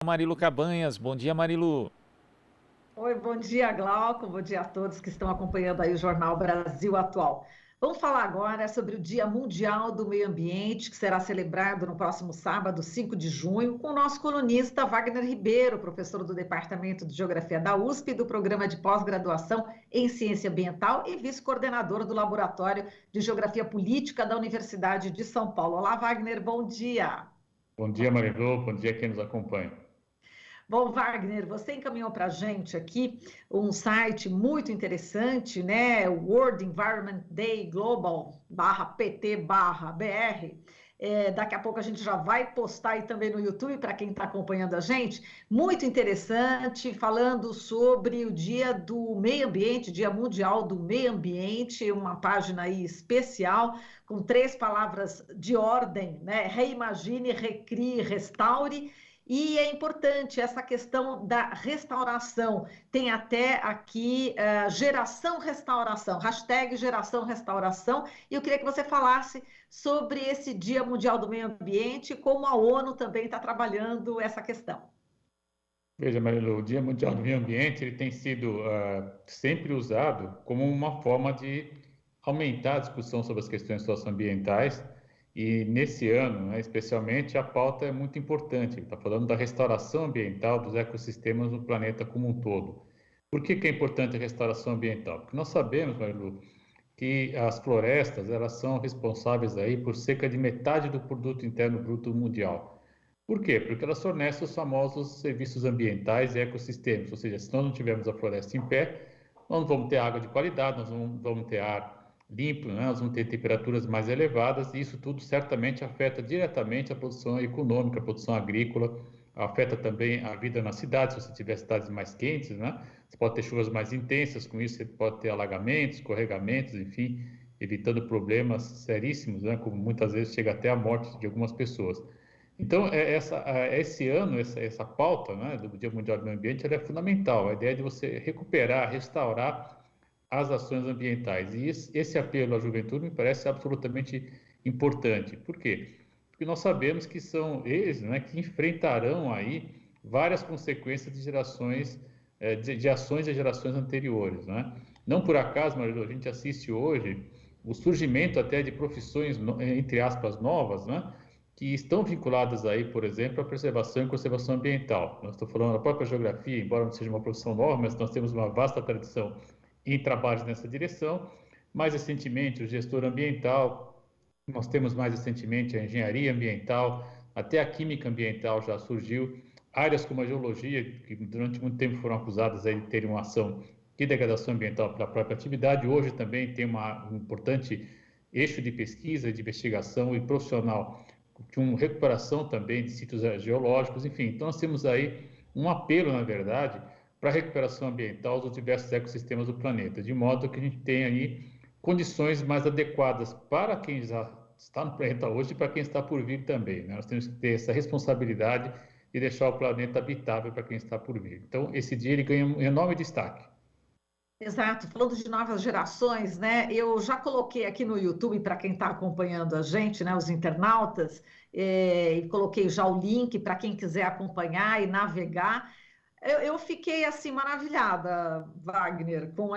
Marilu Cabanhas. Bom dia, Marilu. Oi, bom dia, Glauco. Bom dia a todos que estão acompanhando aí o Jornal Brasil Atual. Vamos falar agora sobre o Dia Mundial do Meio Ambiente, que será celebrado no próximo sábado, 5 de junho, com o nosso colunista Wagner Ribeiro, professor do Departamento de Geografia da USP e do Programa de Pós-Graduação em Ciência Ambiental e vice-coordenador do Laboratório de Geografia Política da Universidade de São Paulo. Olá, Wagner, bom dia. Bom dia, Marilu. Bom dia a quem nos acompanha. Bom, Wagner, você encaminhou para a gente aqui um site muito interessante, né? World Environment Day Global /PT/BR. Daqui a pouco a gente já vai postar aí também no YouTube para quem está acompanhando a gente. Muito interessante, falando sobre o Dia do Meio Ambiente, Dia Mundial do Meio Ambiente, uma página aí especial com 3 palavras de ordem, né? Reimagine, recrie, restaure. E é importante essa questão da restauração. Tem até aqui geração restauração, hashtag geração restauração. E eu queria que você falasse sobre esse Dia Mundial do Meio Ambiente e como a ONU também está trabalhando essa questão. Veja, Marilu, o Dia Mundial do Meio Ambiente ele tem sido sempre usado como uma forma de aumentar a discussão sobre as questões socioambientais. E nesse ano, né, especialmente, a pauta é muito importante. Está falando da restauração ambiental dos ecossistemas no planeta como um todo. Por que é importante a restauração ambiental? Porque nós sabemos, Marilu, que as florestas elas são responsáveis aí por cerca de metade do produto interno bruto mundial. Por quê? Porque elas fornecem os famosos serviços ambientais e ecossistemas. Ou seja, se nós não tivermos a floresta em pé, nós não vamos ter água de qualidade, nós não vamos ter ar limpo, né? Nós vamos ter temperaturas mais elevadas e isso tudo certamente afeta diretamente a produção econômica, a produção agrícola, afeta também a vida na cidade, se você tiver cidades mais quentes, né? Você pode ter chuvas mais intensas, com isso você pode ter alagamentos, escorregamentos, enfim, evitando problemas seríssimos, né? Como muitas vezes chega até a morte de algumas pessoas. Então, esse ano, essa pauta, né, do Dia Mundial do Meio Ambiente, ela é fundamental, a ideia de você recuperar, restaurar as ações ambientais. E esse apelo à juventude me parece absolutamente importante. Por quê? Porque nós sabemos que são eles, né, que enfrentarão aí várias consequências de gerações, de ações de gerações anteriores, né? Não por acaso, Marilu, a gente assiste hoje o surgimento até de profissões, entre aspas, novas, né, que estão vinculadas aí, por exemplo, à preservação e conservação ambiental. Nós estamos falando da própria geografia, embora não seja uma profissão nova, mas nós temos uma vasta tradição em trabalhos nessa direção. Mais recentemente, o gestor ambiental, nós temos mais recentemente a engenharia ambiental, até a química ambiental já surgiu, áreas como a geologia, que durante muito tempo foram acusadas aí de terem uma ação de degradação ambiental pela própria atividade, hoje também tem um importante eixo de pesquisa, de investigação e profissional, de uma recuperação também de sítios geológicos, enfim. Então, nós temos aí um apelo, na verdade, para a recuperação ambiental dos diversos ecossistemas do planeta, de modo que a gente tenha aí condições mais adequadas para quem já está no planeta hoje e para quem está por vir também, né? Nós temos que ter essa responsabilidade de deixar o planeta habitável para quem está por vir. Então, esse dia ele ganha um enorme destaque. Exato, falando de novas gerações, né? Eu já coloquei aqui no YouTube para quem está acompanhando a gente, né? Os internautas, e coloquei já o link para quem quiser acompanhar e navegar. Eu fiquei assim maravilhada, Wagner, com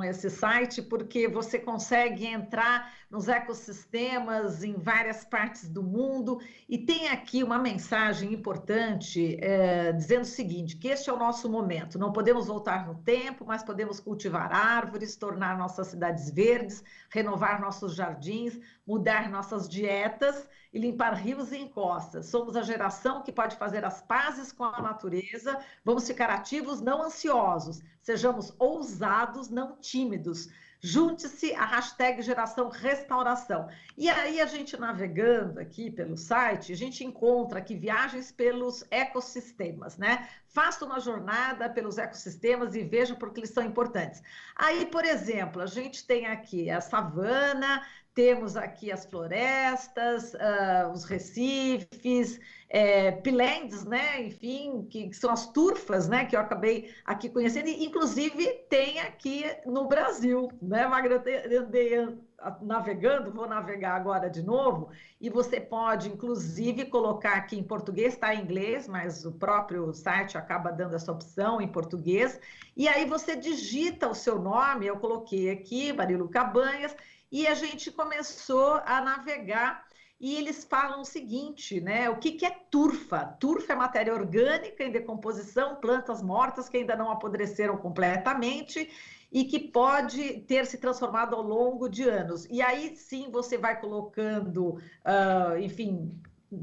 esse site, porque você consegue entrar nos ecossistemas em várias partes do mundo e tem aqui uma mensagem importante dizendo o seguinte, que este é o nosso momento, não podemos voltar no tempo, mas podemos cultivar árvores, tornar nossas cidades verdes, renovar nossos jardins, mudar nossas dietas e limpar rios e encostas. Somos a geração que pode fazer as pazes com a natureza. Vamos ficar ativos, não ansiosos. Sejamos ousados, não tímidos. Junte-se à hashtag Geração Restauração. E aí, a gente navegando aqui pelo site, a gente encontra aqui viagens pelos ecossistemas, né? Faça uma jornada pelos ecossistemas e veja por que eles são importantes. Aí, por exemplo, a gente tem aqui a savana, temos aqui as florestas, os recifes, pilendes, né? Enfim, que são as turfas, né? Que eu acabei aqui conhecendo, e inclusive tem aqui no Brasil, né, Magda? Eu andei navegando, vou navegar agora de novo, e você pode, inclusive, colocar aqui em português, está em inglês, mas o próprio site acaba dando essa opção em português, e aí você digita o seu nome, eu coloquei aqui, Marilu Cabanhas, e a gente começou a navegar, e eles falam o seguinte, né? O que é turfa? Turfa é matéria orgânica em decomposição, plantas mortas que ainda não apodreceram completamente, e que pode ter se transformado ao longo de anos. E aí sim você vai colocando, enfim,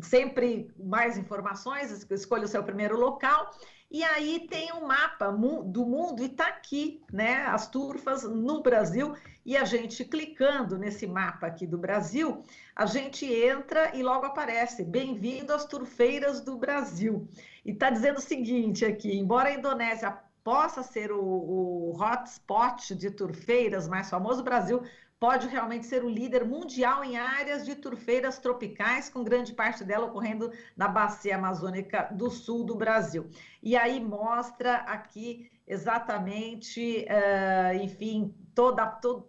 sempre mais informações, escolha o seu primeiro local, e aí tem um mapa do mundo, e está aqui, né, as turfas no Brasil, e a gente clicando nesse mapa aqui do Brasil, a gente entra e logo aparece, bem-vindo às turfeiras do Brasil. E está dizendo o seguinte aqui, embora a Indonésia possa ser o hotspot de turfeiras mais famoso, o Brasil pode realmente ser o líder mundial em áreas de turfeiras tropicais, com grande parte dela ocorrendo na bacia amazônica do sul do Brasil. E aí mostra aqui exatamente, enfim,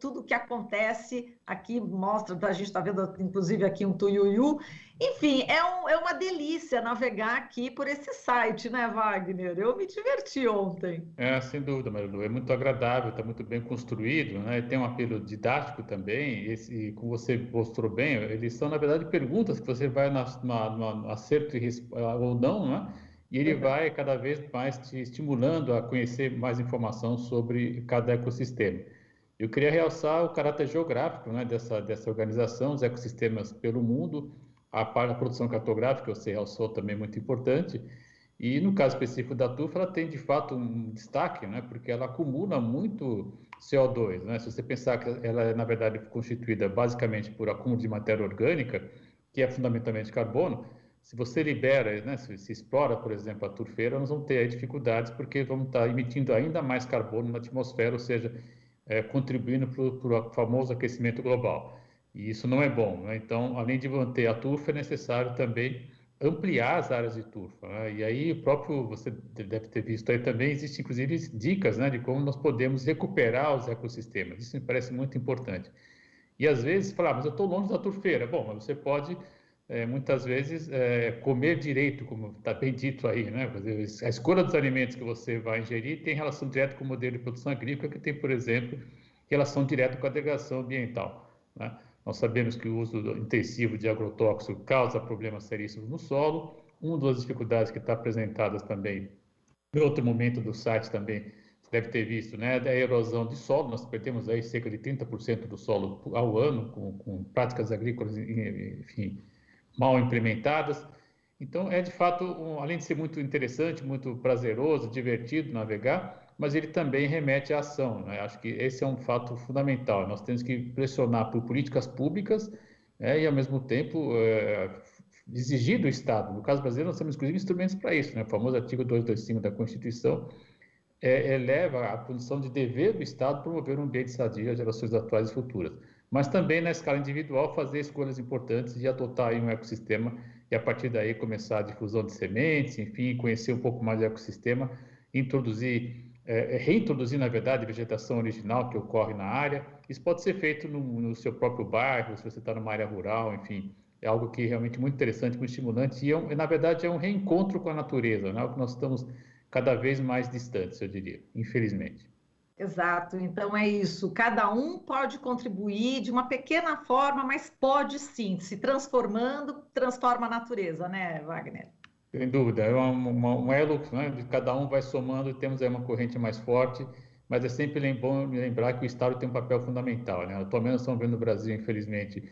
tudo que acontece aqui, mostra, a gente está vendo inclusive aqui um tuiuiu. Enfim, é uma delícia navegar aqui por esse site, né, Wagner? Eu me diverti ontem. Sem dúvida, Marilu, é muito agradável, está muito bem construído, né? Tem um apelo didático também, e como você mostrou bem, eles são, na verdade, perguntas que você vai no acerto ou não, né? E ele vai cada vez mais te estimulando a conhecer mais informação sobre cada ecossistema. Eu queria realçar o caráter geográfico, né, dessa organização, os ecossistemas pelo mundo, a produção cartográfica, você realçou também muito importante, e no caso específico da turfa, ela tem de fato um destaque, né, porque ela acumula muito CO2, né? Se você pensar que ela é, na verdade, constituída basicamente por acúmulo de matéria orgânica, que é fundamentalmente carbono, se você libera, né, se explora, por exemplo, a turfeira, nós vamos ter aí dificuldades porque vamos estar emitindo ainda mais carbono na atmosfera, ou seja, contribuindo para o famoso aquecimento global. E isso não é bom, né? Então, além de manter a turfa, é necessário também ampliar as áreas de turfa, né? E aí, você deve ter visto aí também, existem inclusive dicas, né, de como nós podemos recuperar os ecossistemas. Isso me parece muito importante. E às vezes, falar, mas eu estou longe da turfeira. Bom, mas você pode, muitas vezes, comer direito, como está bem dito aí, né? A escolha dos alimentos que você vai ingerir tem relação direta com o modelo de produção agrícola, que tem, por exemplo, relação direta com a degradação ambiental, né? Nós sabemos que o uso intensivo de agrotóxico causa problemas seríssimos no solo. Uma das dificuldades que está apresentadas também, em outro momento do site também, você deve ter visto, né, da erosão de solo. Nós perdemos aí cerca de 30% do solo ao ano com práticas agrícolas, enfim, mal implementadas. Então, é de fato, além de ser muito interessante, muito prazeroso, divertido navegar, mas ele também remete à ação, né? Acho que esse é um fato fundamental. Nós temos que pressionar por políticas públicas, e, ao mesmo tempo, exigir do Estado. No caso brasileiro, nós temos, inclusive, instrumentos para isso, né? O famoso artigo 225 da Constituição eleva a condição de dever do Estado promover um ambiente sadio às gerações atuais e futuras. Mas também, na escala individual, fazer escolhas importantes e adotar aí um ecossistema e, a partir daí, começar a difusão de sementes, enfim, conhecer um pouco mais do ecossistema, reintroduzir, na verdade, a vegetação original que ocorre na área. Isso pode ser feito no seu próprio bairro, se você está numa área rural, enfim. É algo que é realmente muito interessante, muito estimulante e, na verdade, é um reencontro com a natureza, né? O que nós estamos cada vez mais distantes, eu diria, infelizmente. Exato, então é isso. Cada um pode contribuir de uma pequena forma, mas pode sim, se transformando, transforma a natureza, né, Wagner? Sem dúvida, é um elo, né, de cada um vai somando e temos aí uma corrente mais forte, mas é sempre bom lembrar que o Estado tem um papel fundamental, né? Atualmente nós estamos vendo no Brasil, infelizmente,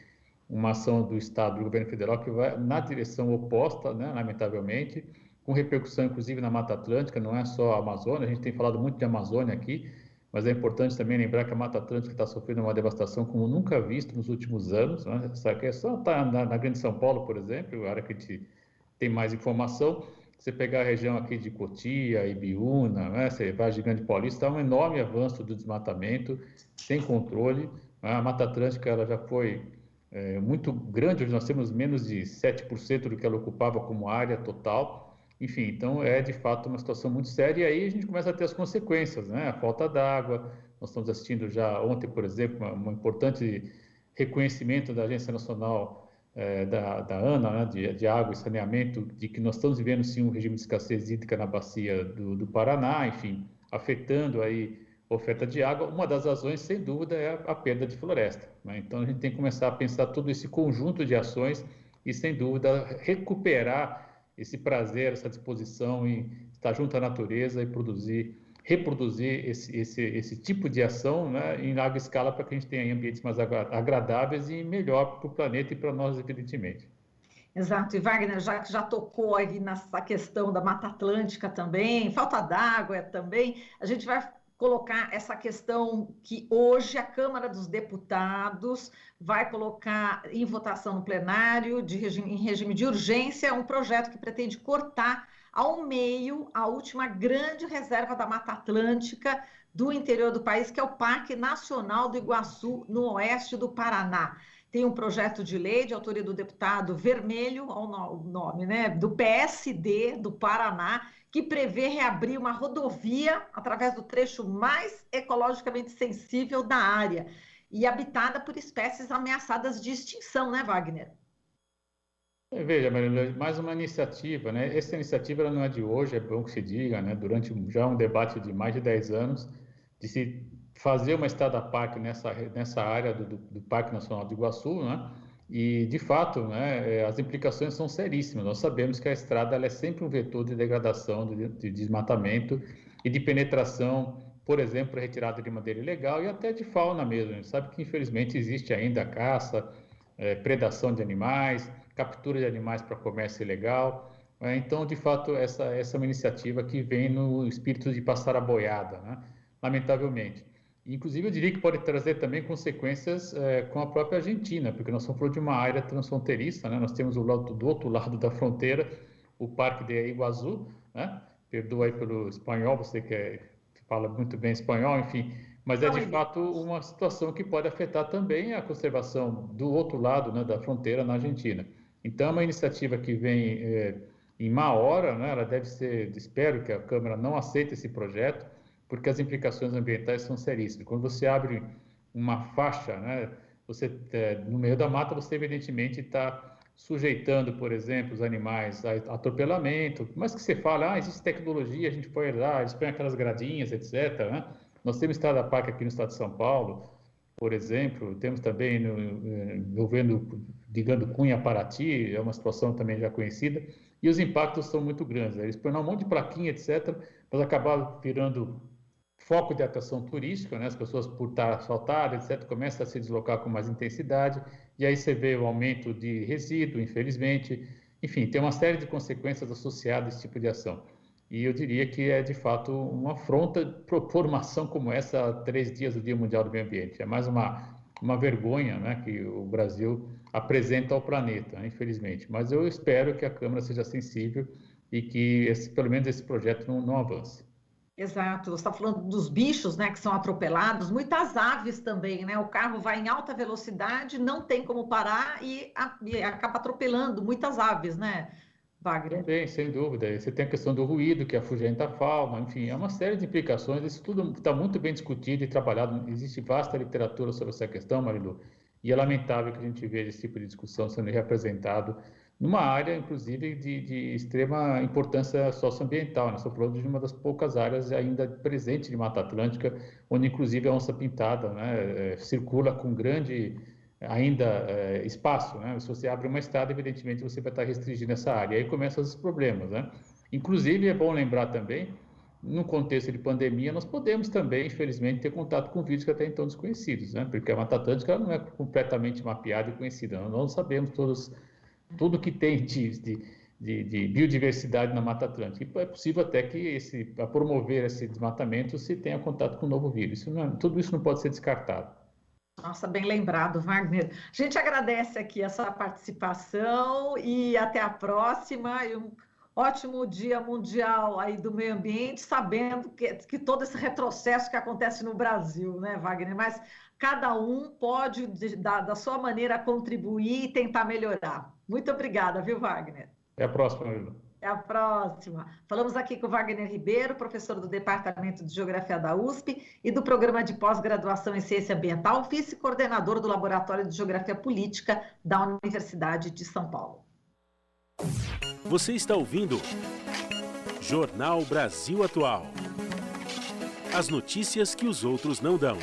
uma ação do Estado, do governo federal, que vai na direção oposta, né, lamentavelmente, com repercussão inclusive na Mata Atlântica, não é só a Amazônia, a gente tem falado muito de Amazônia aqui, mas é importante também lembrar que a Mata Atlântica está sofrendo uma devastação como nunca visto nos últimos anos, né? Essa questão está na Grande São Paulo, por exemplo, a área que a gente tem mais informação. Você pegar a região aqui de Cotia, Ibiúna, né? Você vai a Gigante Paulista, há um enorme avanço do desmatamento, sem controle. A Mata Atlântica ela já foi muito grande, hoje nós temos menos de 7% do que ela ocupava como área total. Enfim, então é de fato uma situação muito séria, e aí a gente começa a ter as consequências, né? A falta d'água, nós estamos assistindo já ontem, por exemplo, uma importante reconhecimento da Agência Nacional da ANA, né, de Água e Saneamento, de que nós estamos vivendo sim um regime de escassez hídrica na bacia do Paraná, enfim, afetando aí a oferta de água. Uma das razões, sem dúvida, é a perda de floresta, né? Então a gente tem que começar a pensar todo esse conjunto de ações e, sem dúvida, recuperar esse prazer, essa disposição em estar junto à natureza e reproduzir esse tipo de ação, né, em larga escala, para que a gente tenha ambientes mais agradáveis e melhor para o planeta e para nós, evidentemente. Exato, e Wagner, já tocou aí nessa questão da Mata Atlântica também, falta d'água também, a gente vai colocar essa questão que hoje a Câmara dos Deputados vai colocar em votação no plenário, em regime de urgência, um projeto que pretende cortar ao meio a última grande reserva da Mata Atlântica do interior do país, que é o Parque Nacional do Iguaçu, no oeste do Paraná. Tem um projeto de lei de autoria do deputado Vermelho, olha o nome, né, do PSD do Paraná, que prevê reabrir uma rodovia através do trecho mais ecologicamente sensível da área e habitada por espécies ameaçadas de extinção, né, Wagner? Veja, Maria, mais uma iniciativa, né? Essa iniciativa ela não é de hoje, é bom que se diga, né? Durante já um debate de mais de 10 anos, de se fazer uma estrada parque nessa área do Parque Nacional do Iguaçu, né? E, de fato, né, as implicações são seríssimas. Nós sabemos que a estrada ela é sempre um vetor de degradação, de desmatamento e de penetração, por exemplo, para retirada de madeira ilegal e até de fauna mesmo. A gente sabe que, infelizmente, existe ainda caça, predação de animais, captura de animais para comércio ilegal. Então, de fato, essa é uma iniciativa que vem no espírito de passar a boiada, né? Lamentavelmente. Inclusive, eu diria que pode trazer também consequências com a própria Argentina, porque nós estamos falando de uma área transfronteiriça, né? Nós temos do outro lado da fronteira o Parque de Iguaçu, né? Perdoa aí pelo espanhol, você que fala muito bem espanhol, enfim, mas é de fato uma situação que pode afetar também a conservação do outro lado, né, da fronteira na Argentina. Então, é uma iniciativa que vem em má hora, né? Ela deve ser, espero que a Câmara não aceite esse projeto, porque as implicações ambientais são seríssimas. Quando você abre uma faixa, né, no meio da mata, você evidentemente está sujeitando, por exemplo, os animais a atropelamento, mas que você fala, existe tecnologia, a gente põe lá, eles põem aquelas gradinhas, etc., né? Nós temos estrada parque aqui no estado de São Paulo, por exemplo, temos também envolvendo, digando Cunha Paraty, é uma situação também já conhecida, e os impactos são muito grandes. Eles põem um monte de plaquinha, etc., mas acabaram virando foco de atração turística, né? As pessoas, por estar asfaltadas, etc., começam a se deslocar com mais intensidade, e aí você vê o aumento de resíduo, infelizmente. Enfim, tem uma série de consequências associadas a esse tipo de ação. E eu diria que é, de fato, uma afronta propor uma ação como essa há 3 dias do Dia Mundial do Meio Ambiente. É mais uma vergonha, né, que o Brasil apresenta ao planeta, infelizmente. Mas eu espero que a Câmara seja sensível e que, pelo menos, esse projeto não avance. Exato, você está falando dos bichos, né, que são atropelados, muitas aves também, né? O carro vai em alta velocidade, não tem como parar e acaba atropelando muitas aves, né, Wagner? Também, sem dúvida. Você tem a questão do ruído, que afugenta a fauna, enfim, é uma série de implicações. Isso tudo está muito bem discutido e trabalhado. Existe vasta literatura sobre essa questão, Marilu, e é lamentável que a gente veja esse tipo de discussão sendo representado numa área, inclusive, de extrema importância socioambiental. Nós estamos falando de uma das poucas áreas ainda presentes de Mata Atlântica, onde, inclusive, a onça-pintada, né, circula com grande espaço, né? Se você abre uma estrada, evidentemente você vai estar restringindo essa área. E aí começam os problemas, né? Inclusive, é bom lembrar também, no contexto de pandemia, nós podemos também, infelizmente, ter contato com vírus que até então desconhecidos, né? Porque a Mata Atlântica não é completamente mapeada e conhecida. Nós não sabemos tudo que tem de biodiversidade na Mata Atlântica. E é possível até que, para promover esse desmatamento, se tenha contato com um novo vírus. Tudo isso não pode ser descartado. Nossa, bem lembrado, Wagner. A gente agradece aqui a sua participação e até a próxima. E um ótimo Dia Mundial aí do Meio Ambiente, sabendo que todo esse retrocesso que acontece no Brasil, né, Wagner? Mas cada um pode, da sua maneira, contribuir e tentar melhorar. Muito obrigada, viu, Wagner? Até a próxima, Lula. Até a próxima. Falamos aqui com o Wagner Ribeiro, professor do Departamento de Geografia da USP e do Programa de Pós-Graduação em Ciência Ambiental, vice-coordenador do Laboratório de Geografia Política da Universidade de São Paulo. Você está ouvindo Jornal Brasil Atual. As notícias que os outros não dão.